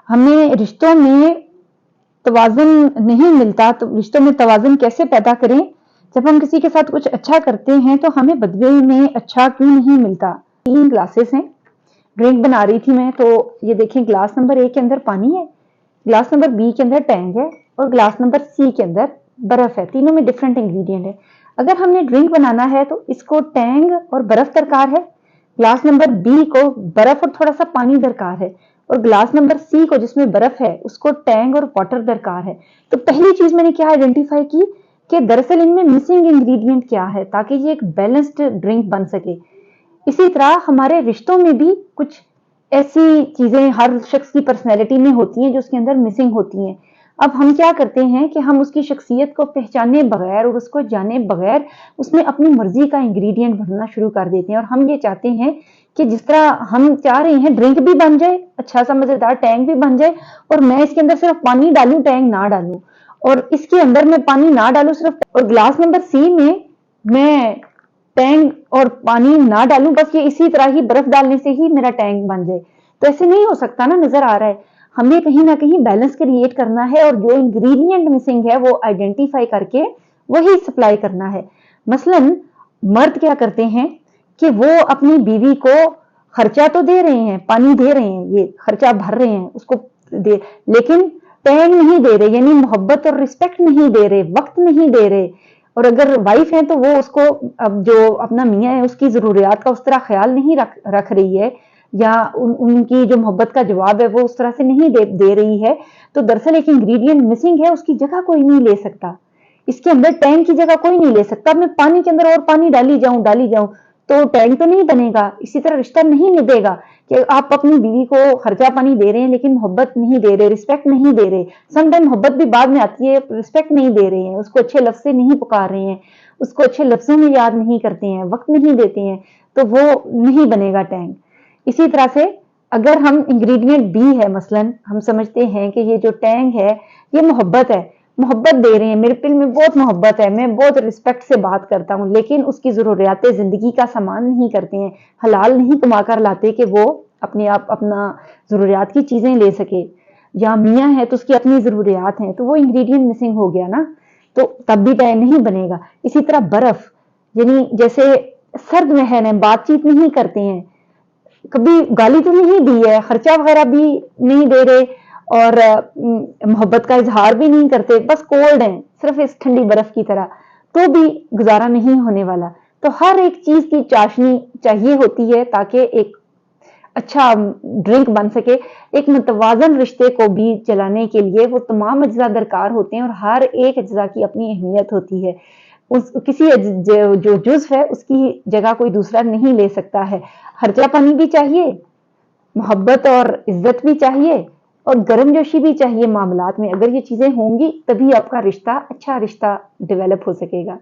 हमें रिश्तों में तवाज़ुन नहीं मिलता, तो रिश्तों में तवाज़ुन कैसे पैदा करें? जब हम किसी के साथ कुछ अच्छा करते हैं तो हमें बदले में अच्छा क्यों नहीं मिलता? 3 ग्लासेस हैं, ड्रिंक बना रही थी मैं, तो ये देखें ग्लास नंबर ए के अंदर पानी है, ग्लास नंबर बी के अंदर टैंग है और ग्लास नंबर सी के अंदर बर्फ है। तीनों में डिफरेंट इंग्रेडिएंट है। अगर हमने ड्रिंक बनाना है तो इसको टैंग और बर्फ दरकार है, ग्लास नंबर बी को बर्फ और थोड़ा सा पानी दरकार है, और ग्लास नंबर सी को जिसमें बर्फ है उसको टैंग और वाटर दरकार है। तो पहली चीज मैंने क्या आइडेंटिफाई की कि दरअसल इनमें मिसिंग इंग्रेडिएंट क्या है ताकि ये एक बैलेंस्ड ड्रिंक बन सके। इसी तरह हमारे रिश्तों में भी कुछ ऐसी चीजें हर शख्स की पर्सनैलिटी में होती हैं जो उसके अंदर मिसिंग होती हैं। अब हम क्या करते हैं कि हम उसकी शख्सियत को पहचाने बगैर और उसको जाने बगैर उसमें अपनी मर्जी का इंग्रेडिएंट भरना शुरू कर देते हैं, और हम ये चाहते हैं कि जिस तरह हम चाह रहे हैं ड्रिंक भी बन जाए, अच्छा सा मजेदार टैंक भी बन जाए, और मैं इसके अंदर सिर्फ पानी डालूं, टैंक ना डालूं, और इसके अंदर मैं पानी ना डालूं सिर्फ, और ग्लास नंबर सी में मैं टैंक और पानी ना डालूं, बस ये इसी तरह ही बर्फ डालने से ही मेरा टैंक बन जाए। तो ऐसे नहीं हो सकता ना, नजर आ रहा है। हमें कहीं ना कहीं बैलेंस क्रिएट करना है और जो इंग्रेडिएंट मिसिंग है वो आइडेंटिफाई करके वही सप्लाई करना है। मसलन मर्द क्या करते हैं कि वो अपनी बीवी को खर्चा तो दे रहे हैं, पानी दे रहे हैं, ये खर्चा भर रहे हैं उसको दे, लेकिन टैंक नहीं दे रहे, यानी मोहब्बत और रिस्पेक्ट नहीं दे रहे, वक्त नहीं दे रहे। और अगर वाइफ है तो वो उसको, अब जो अपना मियाँ है उसकी जरूरियात का उस तरह ख्याल नहीं रख रही है, या उनकी जो मोहब्बत का जवाब है वो उस तरह से नहीं दे रही है, तो दरअसल एक इंग्रेडिएंट मिसिंग है, उसकी जगह कोई नहीं ले सकता। इसके अंदर टैंक की जगह कोई नहीं ले सकता। मैं पानी के अंदर और पानी डाली जाऊं तो टैंक तो नहीं बनेगा। इसी तरह रिश्ता नहीं निभेगा कि आप अपनी बीवी को खर्चा पानी दे रहे हैं लेकिन मोहब्बत नहीं दे रहे, रिस्पेक्ट नहीं दे रहे। समटाइम मोहब्बत भी बाद में आती है, रिस्पेक्ट नहीं दे रहे हैं, उसको अच्छे लफ्ज से नहीं पुकार रहे हैं, उसको अच्छे लफ्जों में याद नहीं करते हैं, वक्त नहीं देते हैं, तो वो नहीं बनेगा टैंक। इसी तरह से अगर हम इंग्रेडिएंट बी है, मसलन हम समझते हैं कि ये जो टैंक है ये मोहब्बत है, मोहब्बत दे रहे हैं, मेरे दिल में बहुत मोहब्बत है, मैं बहुत रिस्पेक्ट से बात करता हूँ, लेकिन उसकी जरूरियात जिंदगी का सामान नहीं करते हैं, हलाल नहीं कमा कर लाते कि वो अपने आप अपना जरूरियात की चीजें ले सके। या मियाँ है तो उसकी अपनी जरूरियात हैं, तो वो इंग्रेडिएंट मिसिंग हो गया ना, तो तब भी टैंक नहीं बनेगा। इसी तरह बर्फ, यानी जैसे सर्द महल है, बातचीत नहीं करते हैं, कभी गाली तो नहीं दी है, खर्चा वगैरह भी नहीं दे रहे, और मोहब्बत का इजहार भी नहीं करते, बस कोल्ड हैं सिर्फ इस ठंडी बर्फ की तरह, तो भी गुजारा नहीं होने वाला। तो हर एक चीज की चाशनी चाहिए होती है ताकि एक अच्छा ड्रिंक बन सके। एक मुतवाजन रिश्ते को भी चलाने के लिए वो तमाम अज्जा दरकार होते हैं और हर एक अज्जा की अपनी अहमियत होती है। उस किसी जो जुज़्व है उसकी जगह कोई दूसरा नहीं ले सकता है। खर्चा पानी भी चाहिए, मोहब्बत और इज्जत भी चाहिए, और गर्मजोशी भी चाहिए मामलात में। अगर ये चीजें होंगी तभी आपका रिश्ता अच्छा रिश्ता डेवलप हो सकेगा।